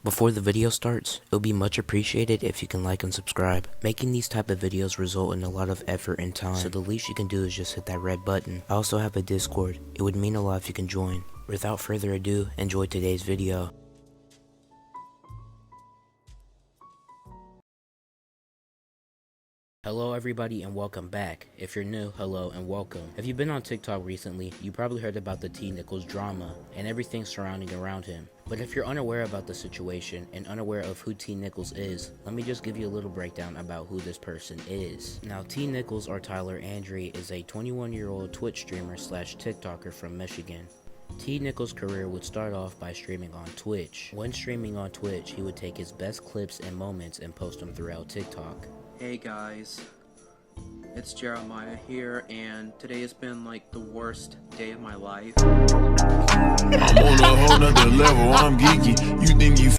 Before the video starts, it would be much appreciated if you can like and subscribe. Making these type of videos result in a lot of effort and time, so the least you can do is just hit that red button. I also have a Discord. It would mean a lot if you can join. Without further ado, enjoy today's video. Hello everybody and welcome back. If you're new, hello and welcome. If you've been on TikTok recently, you probably heard about the Tnickelss drama and everything surrounding around him. But if you're unaware about the situation and unaware of who Tnickelss is, let me just give you a little breakdown about who this person is. Now, Tnickelss or Tyler Andre is a 21-year-old Twitch streamer slash TikToker from Michigan. Tnickelss' career would start off by streaming on Twitch. When streaming on Twitch, he would take his best clips and moments and post them throughout TikTok. Hey guys, it's Jeremiah here, and today has been like the worst day of my life. I'm on a whole nother level, I'm geeky. You think you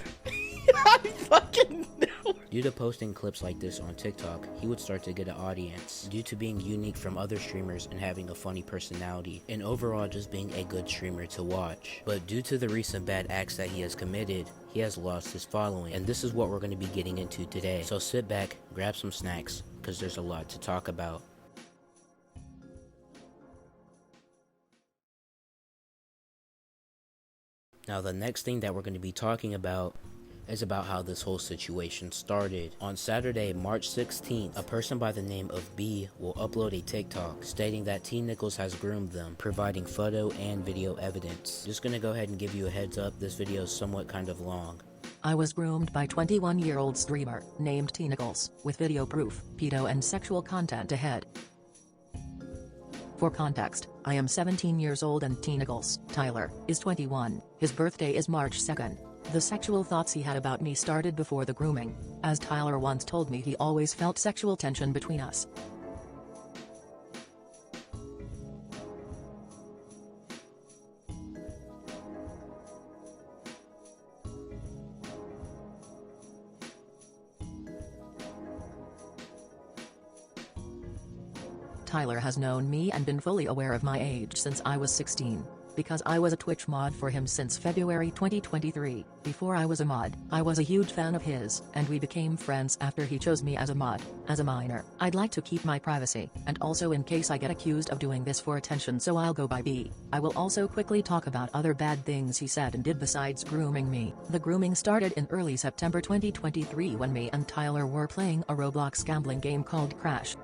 I fucking know. Due to posting clips like this on TikTok, he would start to get an audience due to being unique from other streamers and having a funny personality, and overall just being a good streamer to watch. But due to the recent bad acts that he has committed, he has lost his following, and this is what we're going to be getting into today. So sit back, grab some snacks, because there's a lot to talk about. Now the next thing that we're going to be talking about is about how this whole situation started. On Saturday, March 16th, a person by the name of B will upload a TikTok stating that Tnickelss has groomed them, providing photo and video evidence. Just gonna go ahead and give you a heads up, this video is somewhat kind of long. I was groomed by 21-year-old streamer named Tnickelss, with video proof, pedo and sexual content ahead. For context, I am 17 years old and Tnickelss, Tyler, is 21. His birthday is March 2nd. The sexual thoughts he had about me started before the grooming, as Tyler once told me he always felt sexual tension between us. Tyler has known me and been fully aware of my age since I was 16. Because I was a Twitch mod for him since February 2023. Before I was a mod, I was a huge fan of his, and we became friends after he chose me as a mod. As a minor, I'd like to keep my privacy, and also in case I get accused of doing this for attention, so I'll go by B. I will also quickly talk about other bad things he said and did besides grooming me. The grooming started in early September 2023 when me and Tyler were playing a Roblox gambling game called Crash.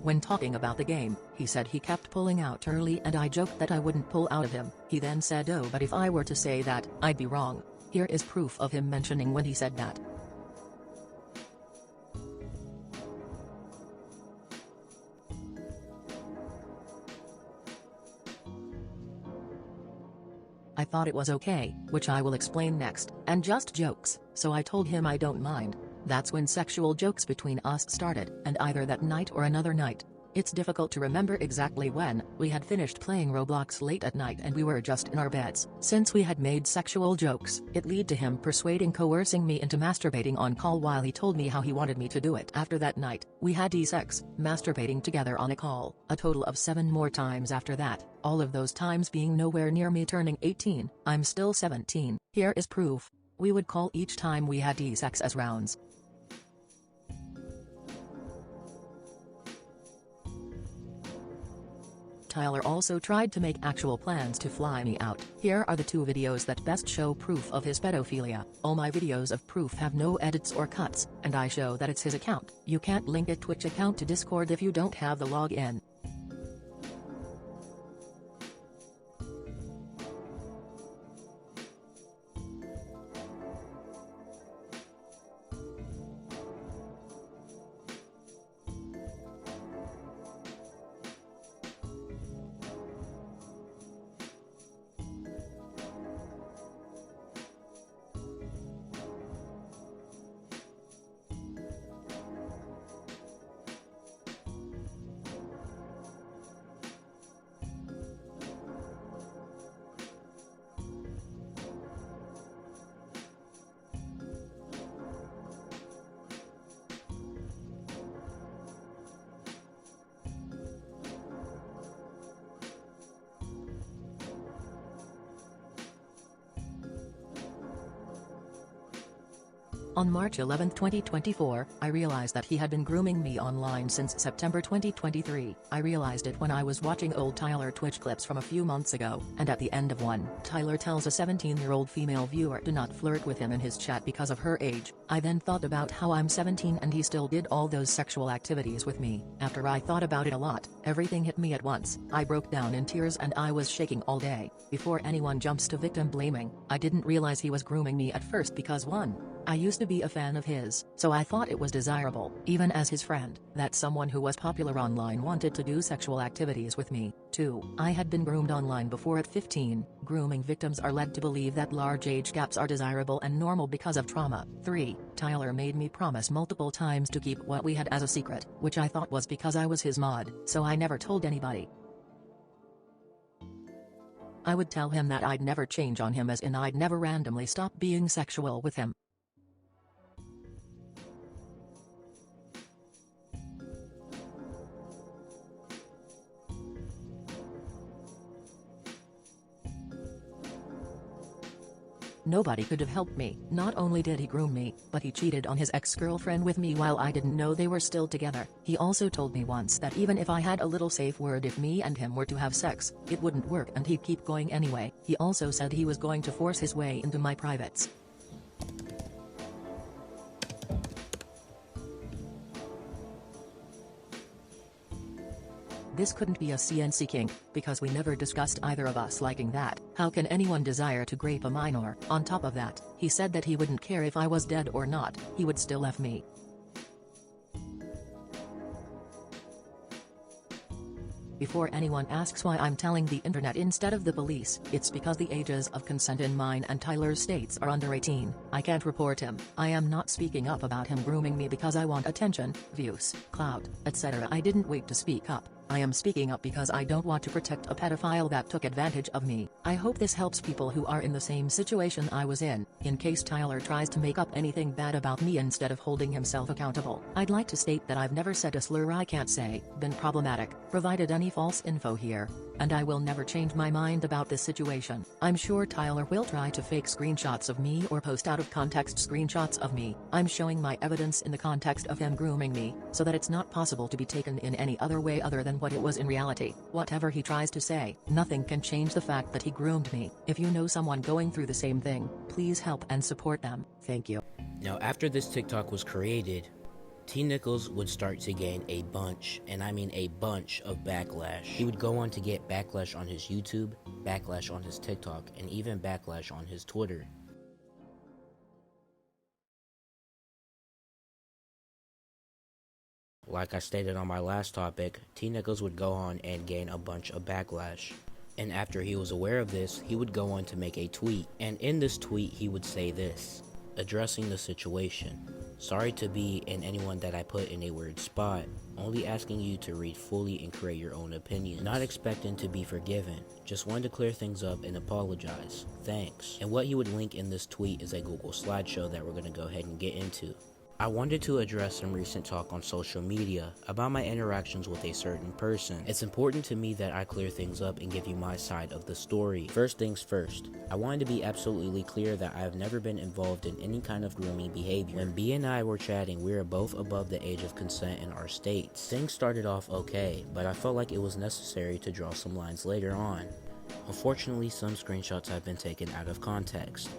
When talking about the game, he said he kept pulling out early and I joked that I wouldn't pull out of him. He then said, "Oh, but if I were to say that, I'd be wrong." Here is proof of him mentioning when he said that. I thought it was okay, which I will explain next, and just jokes, so I told him I don't mind. That's when sexual jokes between us started, and either that night or another night. It's difficult to remember exactly when. We had finished playing Roblox late at night and we were just in our beds. Since we had made sexual jokes, it led to him coercing me into masturbating on call while he told me how he wanted me to do it. After that night, we had sex, masturbating together on a call, a total of 7 more times after that, all of those times being nowhere near me turning 18. I'm still 17. Here is proof. We would call each time we had sex as rounds. Tyler also tried to make actual plans to fly me out. Here are the 2 videos that best show proof of his pedophilia. All my videos of proof have no edits or cuts, and I show that it's his account. You can't link a Twitch account to Discord if you don't have the login. On March 11, 2024, I realized that he had been grooming me online since September 2023. I realized it when I was watching old Tyler Twitch clips from a few months ago, and at the end of one, Tyler tells a 17-year-old female viewer to not flirt with him in his chat because of her age. I then thought about how I'm 17 and he still did all those sexual activities with me. After I thought about it a lot, everything hit me at once. I broke down in tears and I was shaking all day. Before anyone jumps to victim blaming, I didn't realize he was grooming me at first because 1. I used to be a fan of his, so I thought it was desirable, even as his friend, that someone who was popular online wanted to do sexual activities with me. 2. I had been groomed online before at 15. Grooming victims are led to believe that large age gaps are desirable and normal because of trauma. 3. Tyler made me promise multiple times to keep what we had as a secret, which I thought was because I was his mod, so I never told anybody. I would tell him that I'd never change on him, as in I'd never randomly stop being sexual with him. Nobody could have helped me. Not only did he groom me, but he cheated on his ex-girlfriend with me while I didn't know they were still together. He also told me once that even if I had a little safe word if me and him were to have sex, it wouldn't work and he'd keep going anyway. He also said he was going to force his way into my privates. This couldn't be a CNC kink, because we never discussed either of us liking that. How can anyone desire to grape a minor? On top of that, he said that he wouldn't care if I was dead or not, he would still F me. Before anyone asks why I'm telling the internet instead of the police, it's because the ages of consent in mine and Tyler's states are under 18. I can't report him. I am not speaking up about him grooming me because I want attention, views, clout, etc. I didn't wait to speak up. I am speaking up because I don't want to protect a pedophile that took advantage of me. I hope this helps people who are in the same situation I was in case Tyler tries to make up anything bad about me instead of holding himself accountable. I'd like to state that I've never said a slur I can't say, been problematic, provided any false info here, and I will never change my mind about this situation. I'm sure Tyler will try to fake screenshots of me or post out of context screenshots of me. I'm showing my evidence in the context of him grooming me, so that it's not possible to be taken in any other way other than what it was in reality. Whatever he tries to say, nothing can change the fact that he groomed me. If you know someone going through the same thing, please help and support them. Thank you. Now, after this TikTok was created, Tnickelss would start to gain a bunch, and I mean a bunch, of backlash. He would go on to get backlash on his YouTube, backlash on his TikTok, and even backlash on his Twitter. Like I stated on my last topic, Tnickelss would go on and gain a bunch of backlash. And after he was aware of this, he would go on to make a tweet. And in this tweet, he would say this, addressing the situation. Sorry to be in anyone that I put in a weird spot. Only asking you to read fully and create your own opinion. Not expecting to be forgiven. Just wanted to clear things up and apologize. Thanks. And what he would link in this tweet is a Google slideshow that we're going to go ahead and get into. I wanted to address some recent talk on social media about my interactions with a certain person. It's important to me that I clear things up and give you my side of the story. First things first, I wanted to be absolutely clear that I have never been involved in any kind of grooming behavior. When B and I were chatting, we were both above the age of consent in our states. Things started off okay, but I felt like it was necessary to draw some lines later on. Unfortunately, some screenshots have been taken out of context,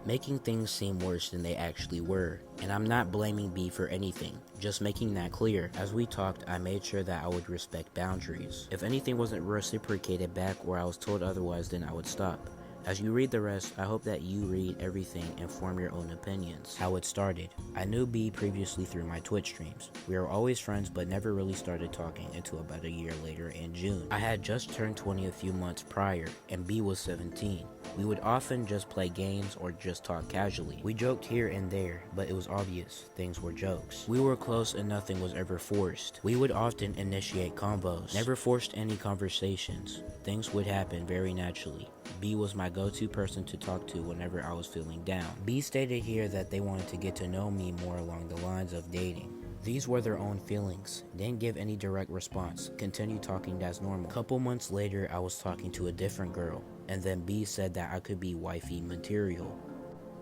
making things seem worse than they actually were. And I'm not blaming B for anything, just making that clear. As we talked, I made sure that I would respect boundaries. If anything wasn't reciprocated back or I was told otherwise, then I would stop. As you read the rest, I hope that you read everything and form your own opinions. How it started. I knew B previously through my Twitch streams. We were always friends but never really started talking until about a year later in June. I had just turned 20 a few months prior and B was 17. We would often just play games or just talk casually. We joked here and there, but it was obvious things were jokes. We were close and nothing was ever forced. We would often initiate combos, never forced any conversations. Things would happen very naturally. B was my go-to person to talk to whenever I was feeling down. B stated here that they wanted to get to know me more along the lines of dating. These were their own feelings. Didn't give any direct response. Continued talking as normal. Couple months later, I was talking to a different girl, and then B said that I could be wifey material.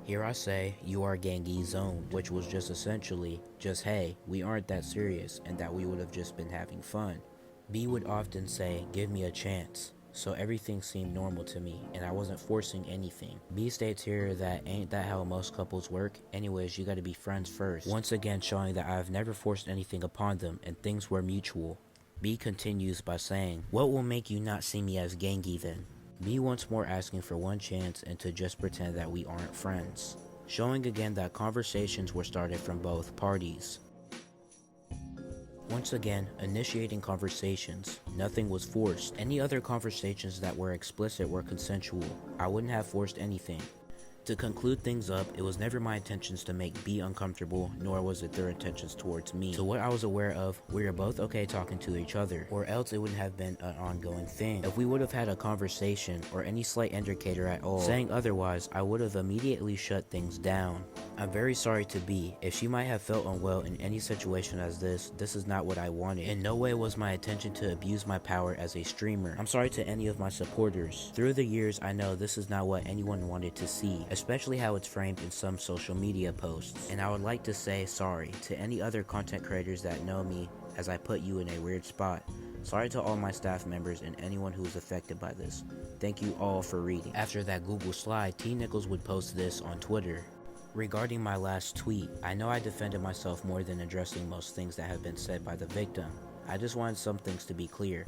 Here I say, you are gangy zoned, which was just essentially, just hey, we aren't that serious, and that we would have just been having fun. B would often say, give me a chance. So everything seemed normal to me, and I wasn't forcing anything. B states here that ain't that how most couples work? Anyways, you gotta be friends first. Once again showing that I've never forced anything upon them, and things were mutual. B continues by saying, what will make you not see me as gangy then? B once more asking for one chance and to just pretend that we aren't friends. Showing again that conversations were started from both parties. Once again, initiating conversations. Nothing was forced. Any other conversations that were explicit were consensual. I wouldn't have forced anything. To conclude things up, it was never my intentions to make B uncomfortable, nor was it their intentions towards me. So what I was aware of, we were both okay talking to each other, or else it wouldn't have been an ongoing thing. If we would have had a conversation, or any slight indicator at all, saying otherwise, I would have immediately shut things down. I'm very sorry to B. If she might have felt unwell in any situation as this is not what I wanted. In no way was my intention to abuse my power as a streamer. I'm sorry to any of my supporters. Through the years, I know this is not what anyone wanted to see, especially how it's framed in some social media posts. And I would like to say sorry to any other content creators that know me, as I put you in a weird spot. Sorry to all my staff members and anyone who was affected by this. Thank you all for reading. After that Google slide, Tnickelss would post this on Twitter. Regarding my last tweet, I know I defended myself more than addressing most things that have been said by the victim. I just wanted some things to be clear.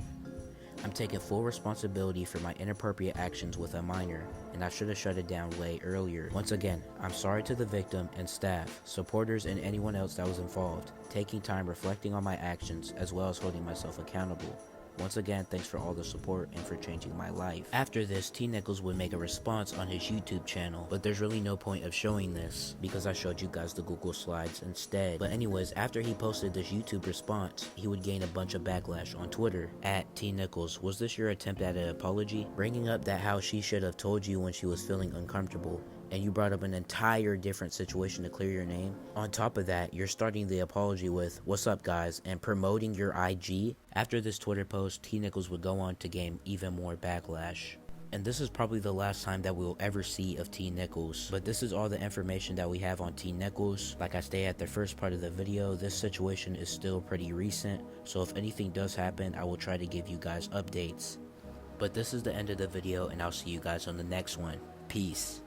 I'm taking full responsibility for my inappropriate actions with a minor, and I should have shut it down way earlier. Once again, I'm sorry to the victim and staff, supporters, and anyone else that was involved, taking time reflecting on my actions as well as holding myself accountable. Once again, thanks for all the support and for changing my life. After this, Tnickelss would make a response on his YouTube channel, but there's really no point of showing this because I showed you guys the Google slides instead. But anyways, after he posted this YouTube response, he would gain a bunch of backlash on Twitter. At Tnickelss, was this your attempt at an apology? Bringing up that how she should have told you when she was feeling uncomfortable, and you brought up an entire different situation to clear your name. On top of that, you're starting the apology with, what's up guys, and promoting your IG. After this Twitter post, Tnickelss would go on to gain even more backlash. And this is probably the last time that we'll ever see of Tnickelss. But this is all the information that we have on Tnickelss. Like I stated at the first part of the video, this situation is still pretty recent, so if anything does happen, I will try to give you guys updates. But this is the end of the video, and I'll see you guys on the next one. Peace.